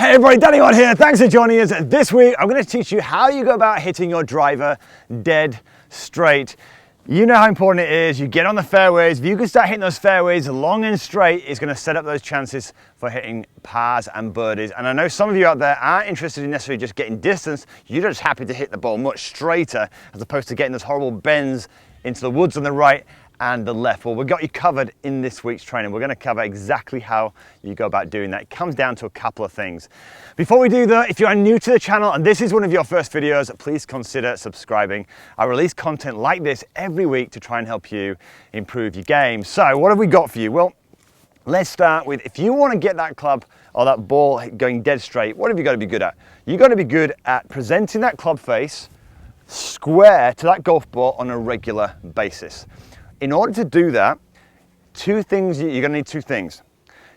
Hey everybody, Danny Maude here. Thanks for joining us. This week I'm going to teach you how you go about hitting your driver dead straight. You know how important it is. You get on the fairways. If you can start hitting those fairways long and straight, it's going to set up those chances for hitting pars and birdies. And I know some of you out there aren't interested in necessarily just getting distance. You're just happy to hit the ball much straighter as opposed to getting those horrible bends into the woods on the right and the left. Well, we've got you covered in this week's training. We're going to cover exactly how you go about doing that. It comes down to a couple of things. Before we do that, if you are new to the channel and this is one of your first videos, please consider subscribing. I release content like this every week to try and help you improve your game. So what have we got for you? Well, let's start with, if you want to get that club or that ball going dead straight, what have you got to be good at? You've got to be good at presenting that club face square to that golf ball on a regular basis. In order to do that, you're going to need two things.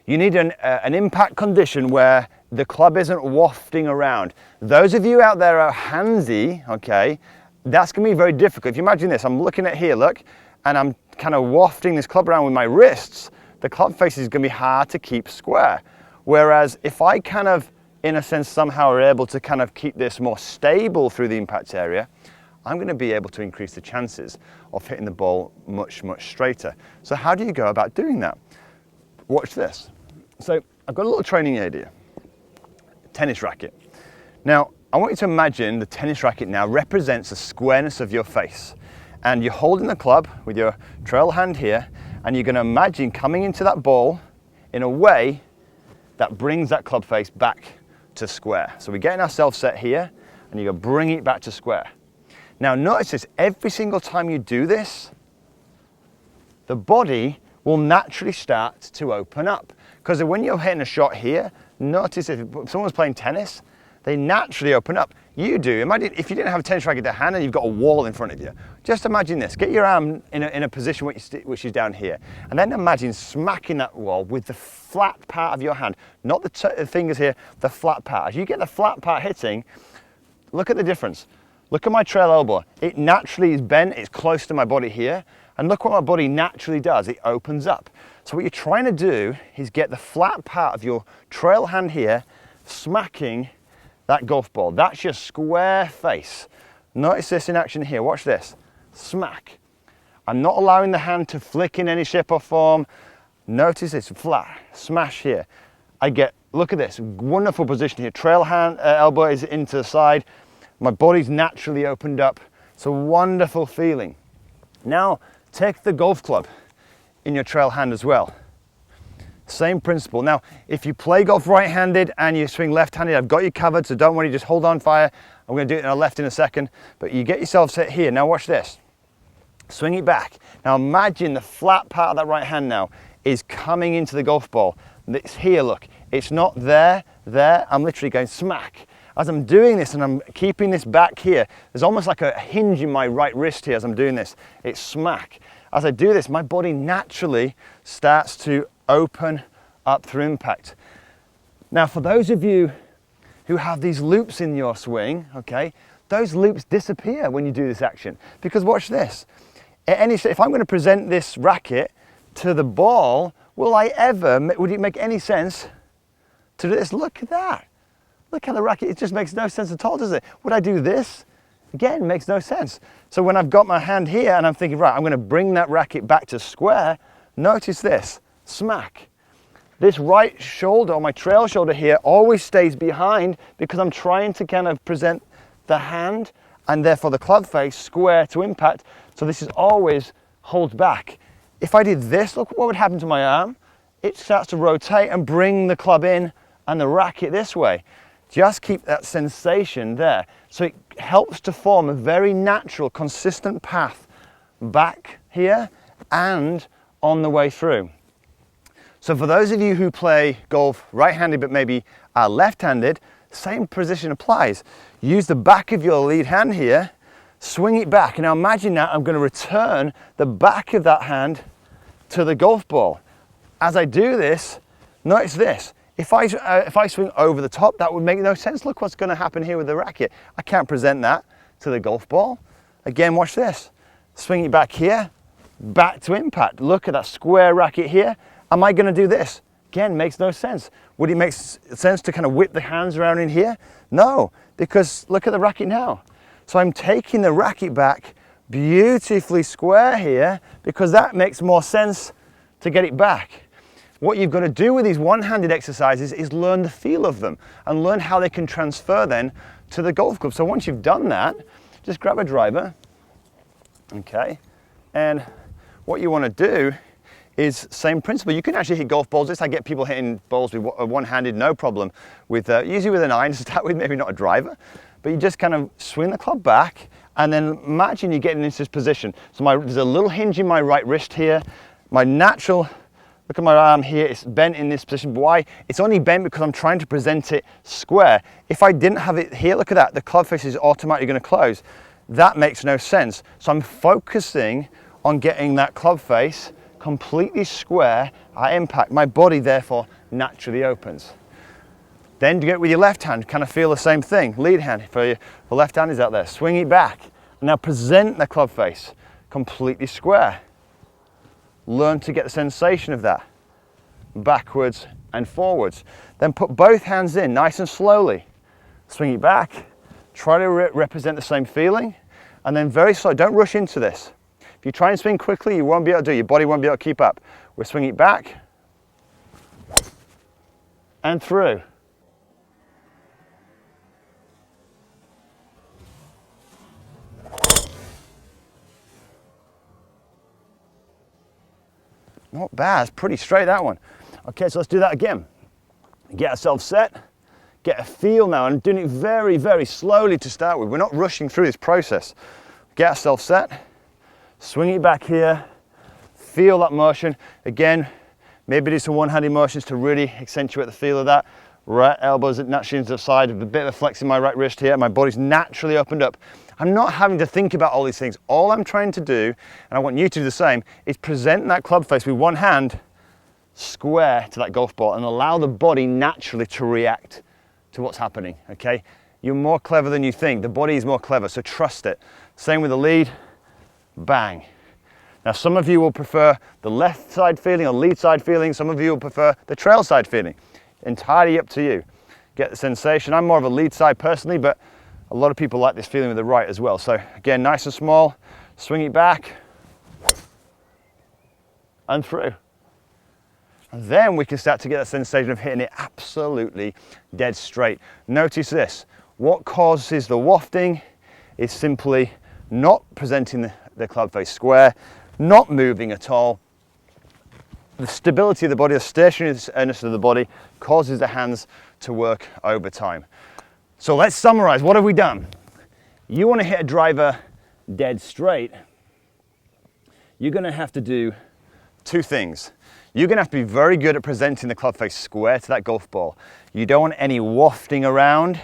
You need an impact condition where the club isn't wafting around. Those of you out there are handsy, okay, that's going to be very difficult. If you imagine this, I'm looking at here, look, and I'm kind of wafting this club around with my wrists, the club face is going to be hard to keep square. Whereas if I kind of, in a sense, somehow are able to kind of keep this more stable through the impact area, I'm going to be able to increase the chances of hitting the ball much, much straighter. So how do you go about doing that? Watch this. So I've got a little training aid here, tennis racket. Now, I want you to imagine the tennis racket now represents the squareness of your face. And you're holding the club with your trail hand here, and you're going to imagine coming into that ball in a way that brings that club face back to square. So we're getting ourselves set here, and you're going to bring it back to square. Now notice this, every single time you do this, the body will naturally start to open up. Because when you're hitting a shot here, notice if someone's playing tennis, they naturally open up. You do. Imagine if you didn't have a tennis racket to hand and you've got a wall in front of you. Just imagine this, get your arm in a position which is down here. And then imagine smacking that wall with the flat part of your hand, not the fingers here, the flat part. As you get the flat part hitting, look at the difference. Look at my trail elbow. It naturally is bent, it's close to my body here. And look what my body naturally does, it opens up. So what you're trying to do is get the flat part of your trail hand here, smacking that golf ball. That's your square face. Notice this in action here, watch this. Smack. I'm not allowing the hand to flick in any shape or form. Notice this, flat, smash here. I get, look at this, wonderful position here. Trail hand, elbow is into the side. My body's naturally opened up. It's a wonderful feeling. Now, take the golf club in your trail hand as well. Same principle. Now, if you play golf right-handed and you swing left-handed, I've got you covered, so don't worry, just hold on fire. I'm going to do it in a left in a second, but you get yourself set here. Now watch this. Swing it back. Now imagine the flat part of that right hand now is coming into the golf ball. It's here, look. It's not there. I'm literally going smack. As I'm doing this and I'm keeping this back here, there's almost like a hinge in my right wrist here as I'm doing this. It's smack. As I do this, my body naturally starts to open up through impact. Now, for those of you who have these loops in your swing, okay, those loops disappear when you do this action. Because watch this. If I'm going to present this racket to the ball, would it make any sense to do this? Look at that. Look how the racket, it just makes no sense at all, does it? Would I do this? Again, makes no sense. So when I've got my hand here and I'm thinking, right, I'm going to bring that racket back to square, notice this, smack. This right shoulder, or my trail shoulder here, always stays behind because I'm trying to kind of present the hand and therefore the club face square to impact. So this is always holds back. If I did this, look what would happen to my arm. It starts to rotate and bring the club in and the racket this way. Just keep that sensation there. So it helps to form a very natural, consistent path back here and on the way through. So for those of you who play golf right-handed but maybe are left-handed, same position applies. Use the back of your lead hand here, swing it back. Now imagine now I'm going to return the back of that hand to the golf ball. As I do this, notice this. If I swing over the top, that would make no sense. Look what's going to happen here with the racket. I can't present that to the golf ball. Again, watch this. Swing it back here, back to impact. Look at that square racket here. Am I going to do this? Again, makes no sense. Would it make sense to kind of whip the hands around in here? No, because look at the racket now. So I'm taking the racket back beautifully square here because that makes more sense to get it back. What you've got to do with these one-handed exercises is learn the feel of them and learn how they can transfer then to the golf club. So once you've done that, just grab a driver, okay, and what you want to do is same principle. You can actually hit golf balls. This I get people hitting balls with one-handed, no problem. With usually with an iron to start with, maybe not a driver, but you just kind of swing the club back, and then imagine you're getting into this position. So there's a little hinge in my right wrist here. My natural, look at my arm here, it's bent in this position. Why? It's only bent because I'm trying to present it square. If I didn't have it here, look at that, the club face is automatically going to close. That makes no sense. So I'm focusing on getting that club face completely square at impact. My body therefore naturally opens. Then do it with your left hand, kind of feel the same thing. Lead hand for your the left hand is out there. Swing it back. Now present the club face completely square. Learn to get the sensation of that. Backwards and forwards. Then put both hands in nice and slowly. Swing it back. Try to represent the same feeling. And then very slow, don't rush into this. If you try and swing quickly, you won't be able to do it. Your body won't be able to keep up. We'll swing it back and through. Not bad, it's pretty straight, that one. Okay, so let's do that again. Get ourselves set, get a feel now, and doing it very, very slowly to start with. We're not rushing through this process. Get ourselves set, swing it back here, feel that motion. Again, maybe do some one-handed motions to really accentuate the feel of that. Right elbows naturally into the side, a bit of a flex in my right wrist here. My body's naturally opened up. I'm not having to think about all these things. All I'm trying to do, and I want you to do the same, is present that club face with one hand square to that golf ball and allow the body naturally to react to what's happening, okay? You're more clever than you think. The body is more clever, so trust it. Same with the lead, bang. Now some of you will prefer the left side feeling or lead side feeling. Some of you will prefer the trail side feeling. Entirely up to you. Get the sensation. I'm more of a lead side personally, but a lot of people like this feeling with the right as well. So again, nice and small, swing it back and through. And then we can start to get that sensation of hitting it absolutely dead straight. Notice this, what causes the wafting is simply not presenting the club face square, not moving at all. The stability of the body, the stationariness of the body causes the hands to work over time. So let's summarize, what have we done? You want to hit a driver dead straight, you're going to have to do two things. You're going to have to be very good at presenting the club face square to that golf ball. You don't want any wafting around,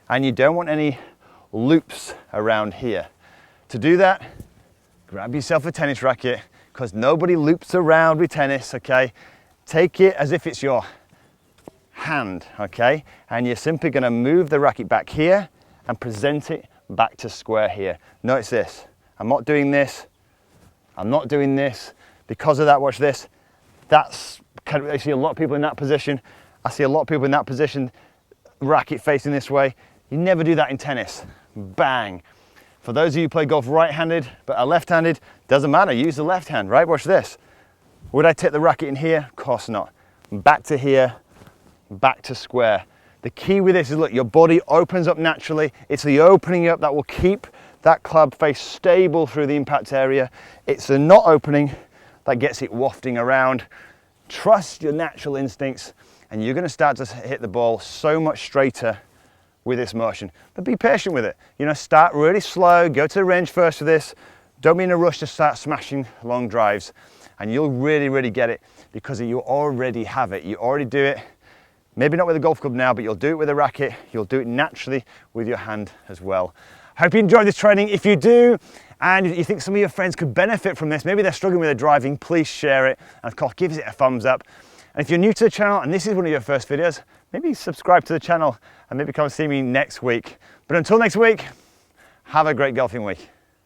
and you don't want any loops around here. To do that, grab yourself a tennis racket, because nobody loops around with tennis, okay? Take it as if it's your hand, okay? And you're simply gonna move the racket back here and present it back to square here. Notice this, I'm not doing this, I'm not doing this. Because of that, watch this. That's kind of, I see a lot of people in that position. I see a lot of people in that position, racket facing this way. You never do that in tennis. Bang. For those of you who play golf right-handed but are left-handed, doesn't matter, use the left hand, right? Watch this. Would I take the racket in here? Of course not. Back to here, back to square. The key with this is, look, your body opens up naturally. It's the opening up that will keep that club face stable through the impact area. It's the not opening that gets it wafting around. Trust your natural instincts, and you're gonna start to hit the ball so much straighter with this motion. But be patient with it. You know, start really slow, go to the range first for this. Don't be in a rush to start smashing long drives, and you'll really, really get it because you already have it. You already do it. Maybe not with a golf club now, but you'll do it with a racket. You'll do it naturally with your hand as well. Hope you enjoyed this training. If you do, and you think some of your friends could benefit from this, maybe they're struggling with their driving, please share it. And of course, give it a thumbs up. And if you're new to the channel and this is one of your first videos, maybe subscribe to the channel and maybe come see me next week. But until next week, have a great golfing week.